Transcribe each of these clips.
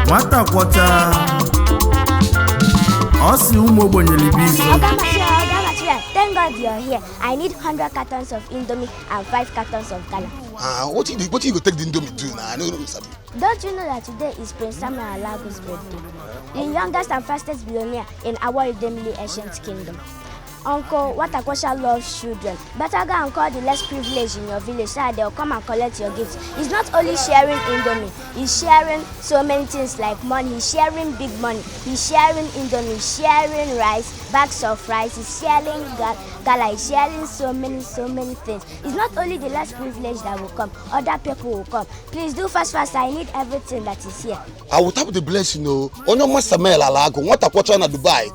Nwata kwọcha Osi ụmụ ogbenye libife. Thank God you're here. I need 100 cartons of Indomie and 5 cartons of Gala. What you go take the Indomie do now? I don't know. Don't you know that today is Prince Samuel Alago's birthday? The youngest and fastest billionaire in our Idemili ancient kingdom. Uncle Watakwasha loves children. Better go and call the less privileged in your village so that they'll come and collect your gifts. He's not only sharing Indomie, he's sharing so many things like money. He's sharing big money. He's sharing Indomie, he's sharing rice, bags of rice. He's sharing Gala. He's sharing so many things. It's not only the less privileged that will come, other people will come. Please do fast. I need everything that is here. I will tap the blessing. Onyo Samuel Alago, Watakwasha na Dubai.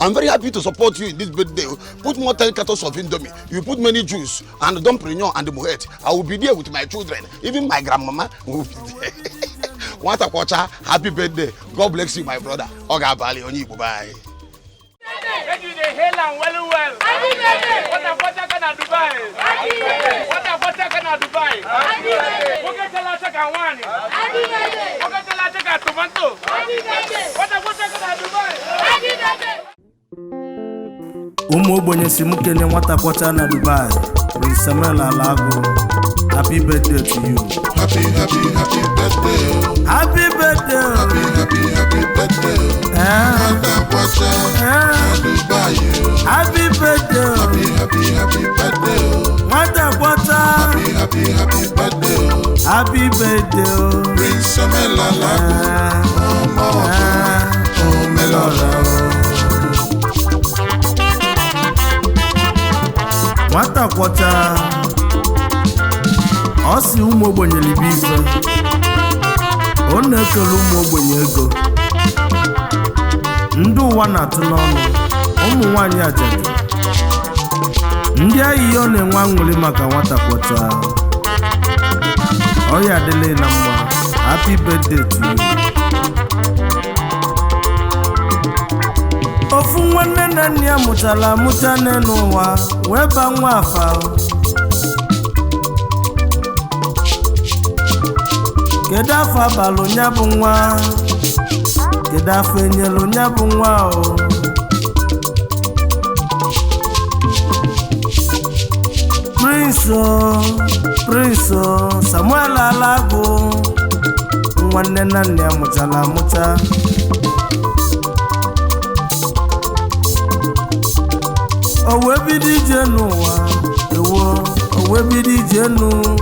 I'm very happy to support you in this birthday. Put more 10 cartons of Indomie. You put many juice and Domprignon and the Mohet. I will be there with my children. Even my grandmama will be there. Watakwasha, happy birthday. God bless you, my brother. Oga Bali, Oni, bye. Thank you, the hell and well. Watakwasha kana Dubai. Watakwasha kana Dubai. Forget the last second one. Forget the last second tomato. Watakwasha kana Dubai. Ụmụ ogbenye si mukene nwata kwọcha na Dubai. Prince Samuel Alago. Happy birthday to you. Happy birthday. Happy birthday. Happy birthday. Watakwasha na Dubai. Happy birthday. Happy birthday. Watakwasha. Happy birthday. Happy birthday. Prince Samuel Alago. Melora. Nwata kwọcha Osi ụmụ ogbenye libife. Ọ na-ekele ụmụ ogbenye ego. Ndị ụwa na-atụ n'ọnụ. Ụmụ nwanyị ajadu. Ndị ahịhịa ọ na-enwe aṅụrị maka nwata kwọcha. Ọ ya adịla na mma. Happy birthday to you. Ofu nwanne na nne ya mụtara amụta n'ụwa wee ba nwa afa. Kedu afọ abalụ nya bụ nwa? Kedu afọ enyelu nya bụ nwa o? Prince Samuel Alago. Nwanne na nne ya mụtara amụta. Owe bido ije n'ụwa ewo. Owe bido ije n'ụwa.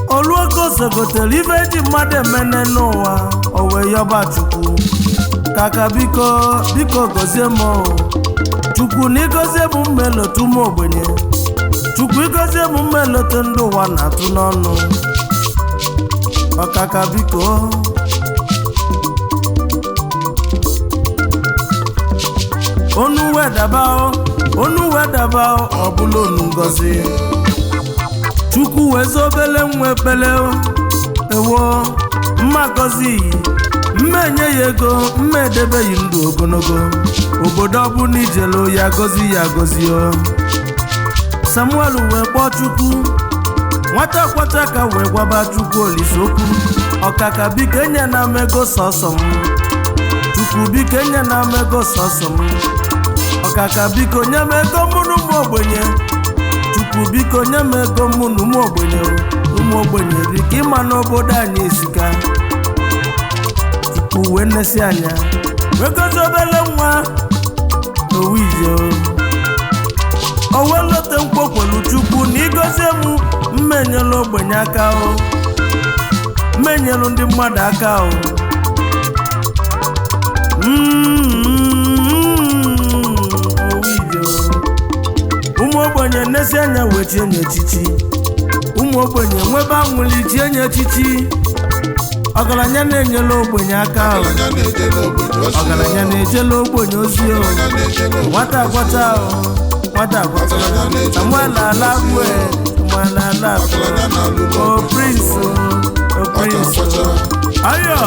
Oluogo sogotere ife eji mmadụ emene n'ụwa. Owe yọba Chukwu kaka biko gozie m. Chukwu na igozie m mmelotu ụmụ ogbenye. Chukwu igozie m mmelotu ndị ụwa na-atụ n'ọnụ. Ọkaka biko onu wedaba ọ bụla onu ngozi. Chukwu wezobele nwe ekpele ewo mma gozi mma enye ya ego mma edebeghị ndụ ogologo. Obodo ọbụla ijelo ya gozi o. Samuel wee kpọọ Chukwu. Nwata kwọcha ka wee gwaba Chukwu Olise okwu. Ọkaka biko enye na m ego sọsọ m. Chukwu biko enye na m ego sọsọ m. Ọkaka biko nye m ego mụ na ụmụ ogbenye. Chukwu biko nye m ego mụ na ụmụ ogbenye. Ụmụ ogbenye rika ịma n'obodo anyị esika. Chukwu wee nesi anya wee gozie obele nwa Owije. O wee lote mkpokwelu Chukwu na igozie m mmenyelu ogbenye aka o. Mmenyelu ndị mmadụ aka o. Ụmụ ogbenye nesi anya wee chie nye echichi. Ụmụ ogbenye nwebe anwụli chie nye echichi. Ọgaranya na-enyela ogbenye aka o. Ọgaranya na-ejela ogbenye ozi o. Nwata kwọcha o. Samuel Alago. O Prince ayo.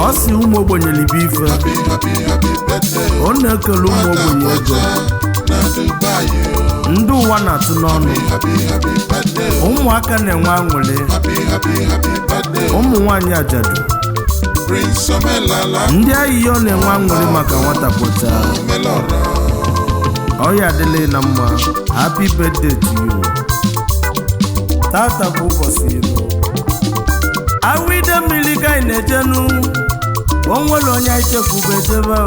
Osi ụmụ ogbenye libife. Ọ na-ekele ụmụ ogbenye ego. Dubai. ndị ụwa na-atụ n'ọnụ Happy birthday. ụmụaka na-enwe aṅụrị Happy birthday. ụmụ nwanyị ajadu Prince Omelala. ndị ahịhịa ọ na-enwe aṅụrị maka nwata pụta Omelora. ọya adịla na mma happy birthday to you tata bụ ụbọchị iri awụide mmiri ka anyị na-ejenu onwere onye anyị chekwube ejebe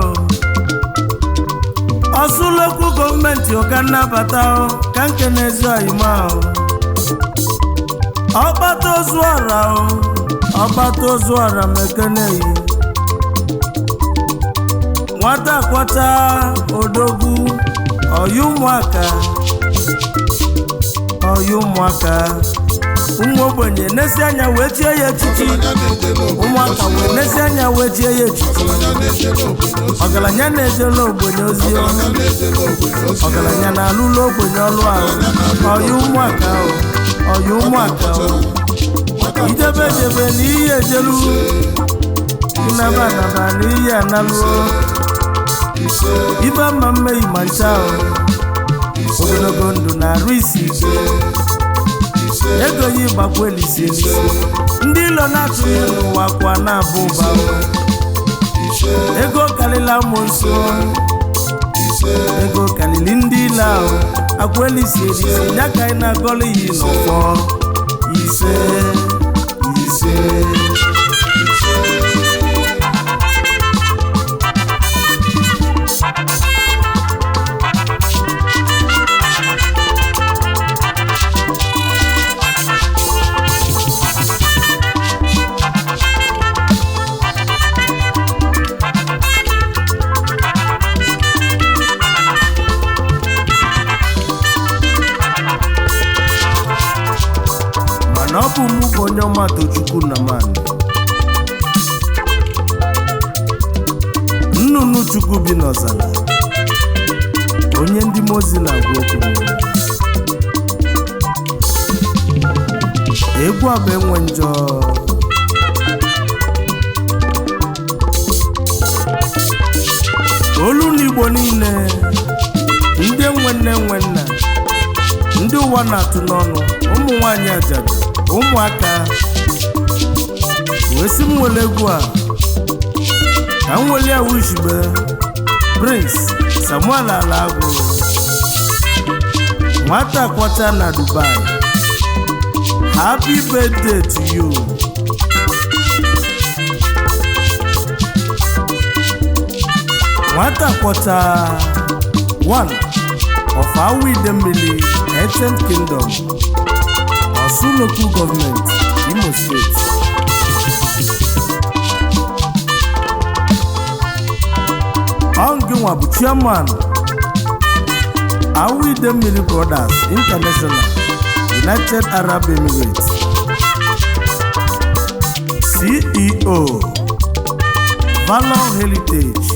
ọsụ lokal gọọmenti ụka nnabata ka nke na-ezi oyima ọgbata ozu ọra mekeneyi nwata kwata odogwu ọyị ụmụaka ụmụ ogbenye nesi anya wee tie ya echichi ụmụaka wee nesi anya wee tie ya echichi ọgaranya na-ejela ogbenye ozi ọgaranya na-alụla ogbenye ọlụ ahụ ọyị ụmụaka idebe ejebe na iyi ejelu ịnaba anaba na iyi analụo ibe mma mmeghi ma ncha ogologo ndụ na-arụ isi ike ego ya ịgbakwa elisi ndị ilo na-atụghị n'ụwa kwa na-abụ ụba ego karịla amụnso ego karịrị ndị ile ahụ akwa elisi ya ka anyị na-agọlụ yi n'ụfọ ise mana ọ bụ mụ bụ onye ọma Tochukwu na mani nnụnụ Chukwu bi n'ọzara onye ndị mozi na-agwa okwu egwu a bụ enwe njọ olu n'Igbo niile ndị nne ndị ụwa na-atụ n'ọnụ ụmụ nwanyị ajadu ụmụaka wee sị m nwere egwu a ka m weli awụchibe Prince Samuel Alagụ nwata kwọcha na Dubai. Happy birthday to you. Nwata kwọcha one of Awidemmili Ancient Kingdom, Osun Local Government, Imo State. Onginwa bụ Chairman Awidemmili Brothers International, United Arab Emirates, CEO Valor Heritage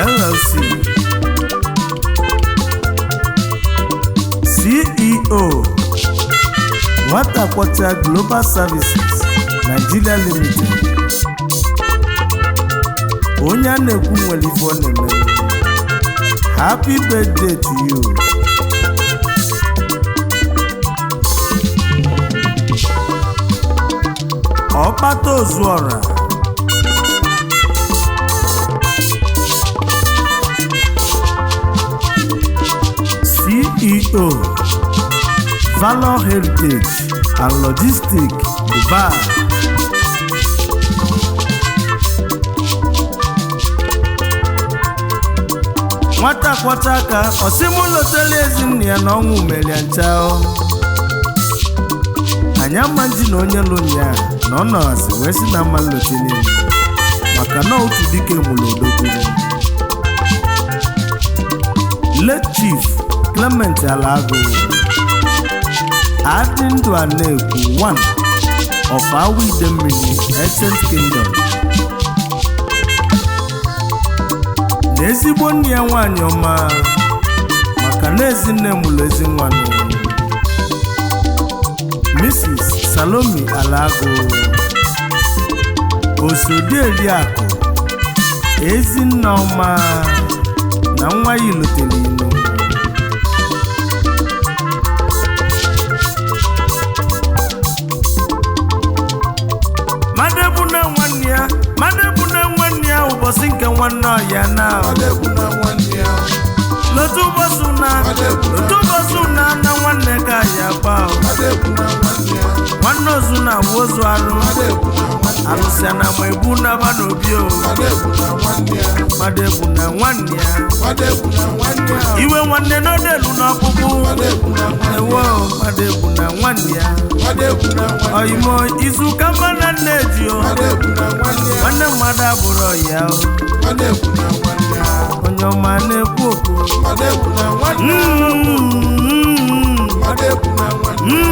LLC, CEO Nwata Kwọcha Global Services Nigeria Limited. Onye a na-ekwu nwere ife ọ na-eme. Happy birthday to you. Ọkpata Ozuora, CEO Valor Heritage and Logistics Dubai. Nwata kwọcha aka osimụlotele ezinne ya na ọnwụ melia ncha. Anyị ama nji na onye lụnya na ọ nọzi wee si na mma nlotele maka na otu dike mụrụ odogwu. Late Chief Clement Alagụ adị ndụ a na-ekwu one of Awidemmili Ancient Kingdom. Na ezigbo nne ya nwanyị ọma maka na ezinne mụrụ ezi nwanụ Mrs. Salome Alagụ Osodieliakụ Ezinne ọma na nwa ya ilotere inu ụbọchị nke nwanne ọya na Madegwu na nwanne ya. lotu ụbọchị na na nwanne ka ya gba Madegwu na nwanne ya. nwanne ozu na awụ ozu arụ Madegwu na nwanne ya. arụsịa na ma ebu naba n'obi o Madegwu na nwanne ya. madegwu na nwanne ya Madegwu na nwanne ya. iwe nwanne n'odelu n'ọkpụkpụ Madegwu na nwanne ewo madegwu na nwanne ya Madegwu na nwanne ya. oyimo izu ka mma na nne ji o Madegwu na nwanne ya. nwanne mmadụ abụrụ ya o Madegwu na nwanne ya. onye ọma na-ekwu okwu Madegwu na nwanne ya. Madegwu na nwanne ya.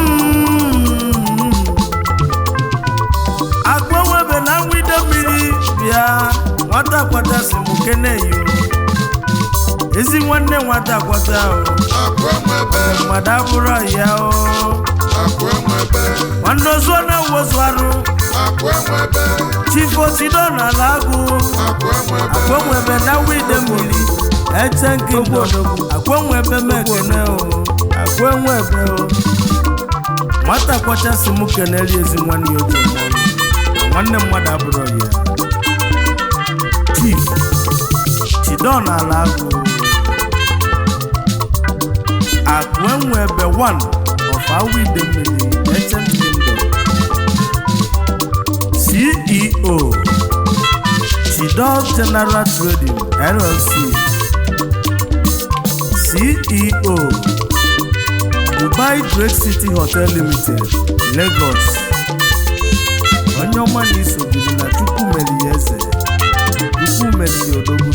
akpọnwebe na nwide mmiri bịa nwata kwata si m keneyo ezi nwanne nwata kwata o Akụ enwebe. mmadụ abụrụ ya o Akụ enwebe. nwanne ozu na wozu arụ Akụ enwebe. chifotido na ala agụ Akụ enwebe. akpọnwebe na nwide mmiri eche nke mgbodo akpọnwebe m ekene o akpọnwebe o nwata kwata si m keneli ezi nwanne ya oji mmọnụ na nwanne mmadụ abụrụ ya chief chidon ala agụ akpọnwebe 1 of awide mmiri eche kingdom CEO Chidol General Trading LLC CEO Dubai Great City Hotel Limited Lagos onye ọma na isobiri na Chukwu meri ya eze Chukwu meri ya odogwu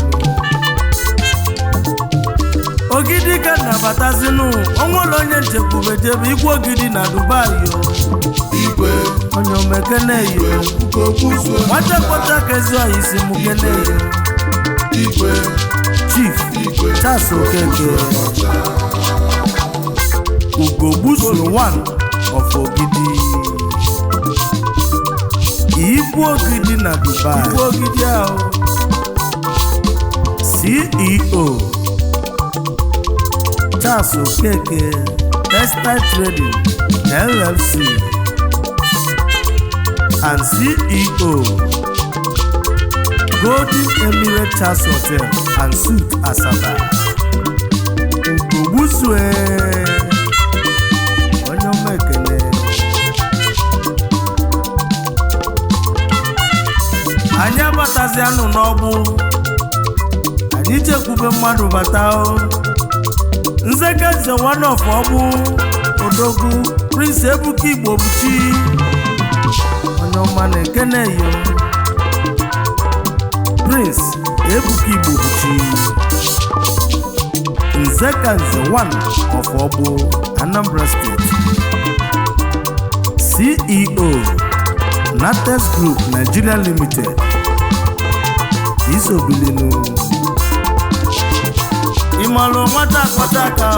ogidi ka nabatazinu onwere onye nchekwube jebe igwe ogidi na Dubai o Igwe. onye omekene yo Ugogbuzu. nwata kpọta ka ezi ọhịa isi mụ kene yo Igwe. Chief Charles Okeke Ugogbusu 1 of Ogidi Igwe Ogidi na Dubai Igwe Ogidi ahụ CEO Charles Okeke Textile Trading LLC and CEO Golden Emirate Charles Hotel and Suite Asaba Ugogbusu onye ọma ekele anyị abatazianụ n'ọgbụ anyị chekwube mmadụ bata o nzekeze one of ọgbụ odogwu Prince Ebuka Igbo Buchi onye ọma na-ekene yo Prince Ebuka Igbo Buchi Nzekanze 1 of Ogbo Anambra State CEO Nates Group Nigeria Limited Isobilinu Imalo nwata kwata ka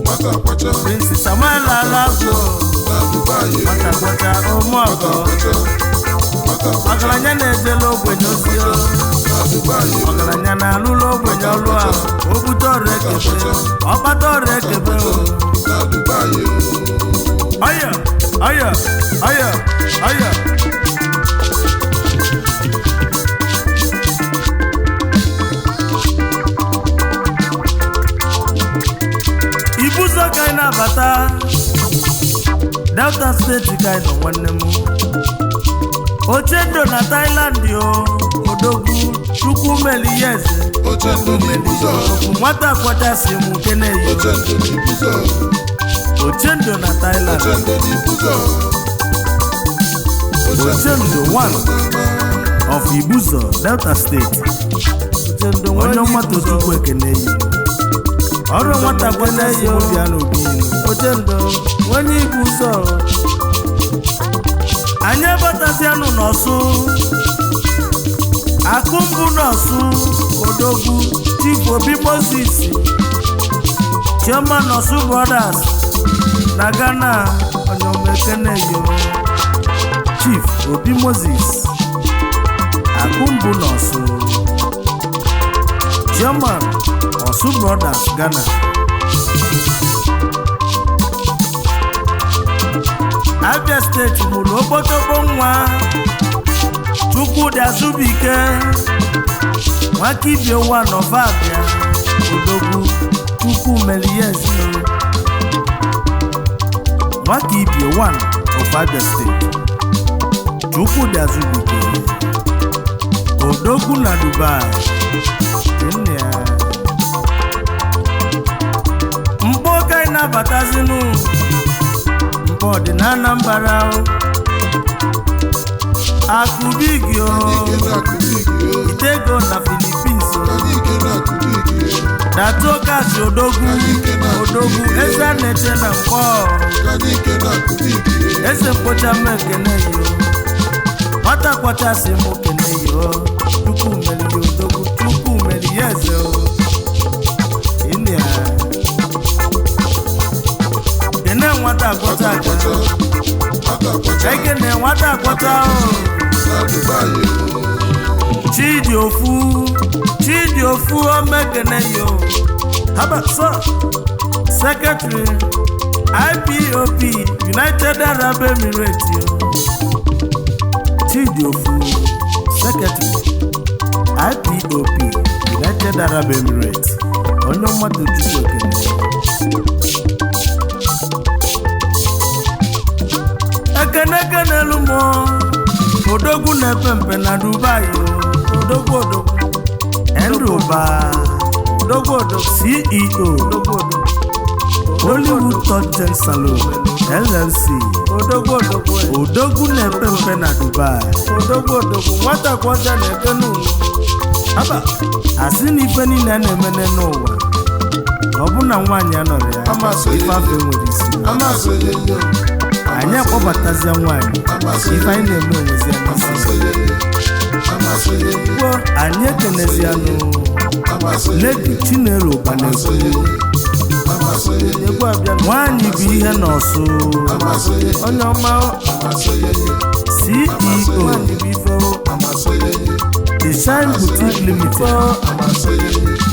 Nwata kwacha. Prince Samuel Alagbo Na Dubai. nwata kwata ụmụọgọ Nwata kwacha. ọgaranya na-ejele ogbenye ozi o Na Dubai. ọgaranya na-alụlụ ogbenye ọlụ a o bute ọrụ ekebe ọkpata ọrụ ekebe o Na Dubai. ọya ọya ọya ọya ibuzo ka anyị na-abata Delta steeti ka anyị nọ nwanne m ochendo na Thailand o odogwu Chukwu meli ya eze Ochendo n'ibuzo. nwata kwata si mụ keneyo Ochendo n'ibuzo. ochendo na Thailand Ochendo n'ibuzo. ochendo 1 of Ibuzo Delta State ochendo onye nwata Chukwu ekeneyi ọrụ nwata kwata si mụ bịa n'obi ochendo onye Ibuzo anyị abatazianụ n'Ọsụ akụmbụ n'Ọsụ odogwu Chief Obi Moses Chairman Ọsụ Brothers na Ghana onye omekeneyo Chief Obi Moses akụmbụ n'Ọsụ Chairman Ọsụ Brothers Ghana Abia steeti mụrụ okpotokpo nwa Chukwudi Azubike Nwakibie one of Abia Odogwu Chukwu Meliyezi Nwakibie one of Abia State Chukwudi Azubike Odogwu na Dubai Mkpoka ịnabatazinu Mkpo dị na Anambra Akubigio Itego na Philippines Datoka Odogwu Eze Neche na Mkpo Eze Mkpocha Mekene yo Nwata kwacha si mokene yo Chukwu Meli Odogwu Chukwu Meliyezi Inia Dene nwata kwacha Ekene nwata kwacha Chidi Ofu Omekene yo Haba so Secretary IPOP United Arab Emirates yo Chidi Ofu Secretary IPOP United Arab Emirates Onye mmadụ Chukwu Ekene lumo Odogwu na-epempe na Dubai Odogwu Enroba Odogwu CEO Hollywood Touch Salon LLC Odogwu na-epempe na Dubai Odogwu nwata kwaja na-ekene ụlọ Aba asị na ife niile na-emene n'ụwa ọ bụ na nwaanyị anọrọ ya ife afọ nwere isi anyị akpọbatazia nwaanyị ife anyị na-eme onwezi anyị ekenezianụ Lady Chinelo Ụbanegwu nwaanyị bụ ihe n'ọsụ onye ọma CEO The Shine Boutique Limited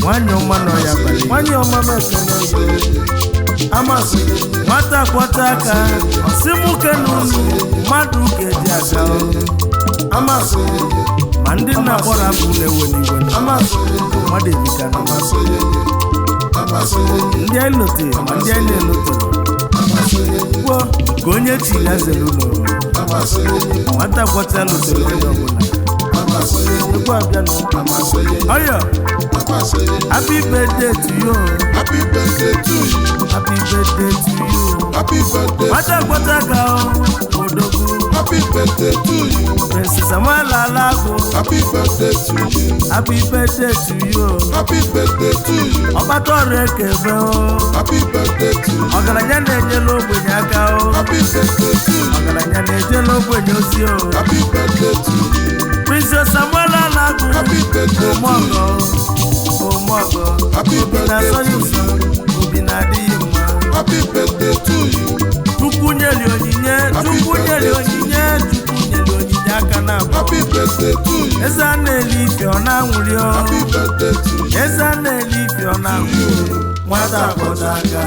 nwaanyị ọma nọ ya abalị nwaanyị ọma mekene nwata kwata aka si nwoke n'ụlọ mmadụ ga-eji aga ma ndị nna kpọrọ abụ na-ewe n'iwe mmadụ ebika na ndị anyị lote ma ndị anyị na-elotere kwuo ka onye chi ya zere ụlọ nwata kwata lotere onye ọbụla egwu abịa na ọyọ happy birthday to you Happy birthday to you. happy birthday to you Happy birthday. nwata kwata ka Odogwu Happy birthday to you. Princess Amala Alago Happy birthday to you. happy birthday to you Happy birthday to you. ọgbata ekebe Happy birthday to you. ọgaranya na-enyela ogbenye aka Happy birthday to you. ọgaranya na-ejela ogbenye ozi Happy birthday to you. Princess Amala Alago Happy birthday to you. Omogo Happy obi na-asọ birthday ya to ụzọ you. obi na-adịghị mma Happy birthday to you. Chukwu nyeli onyinye Chukwu nyeli onyinye aka na abụọ Happy birthday to you. eze a na-eli ife ọ na-anwụli Happy birthday to you. eze a na-eli ife ọ na-anwụli nwata akpọta aka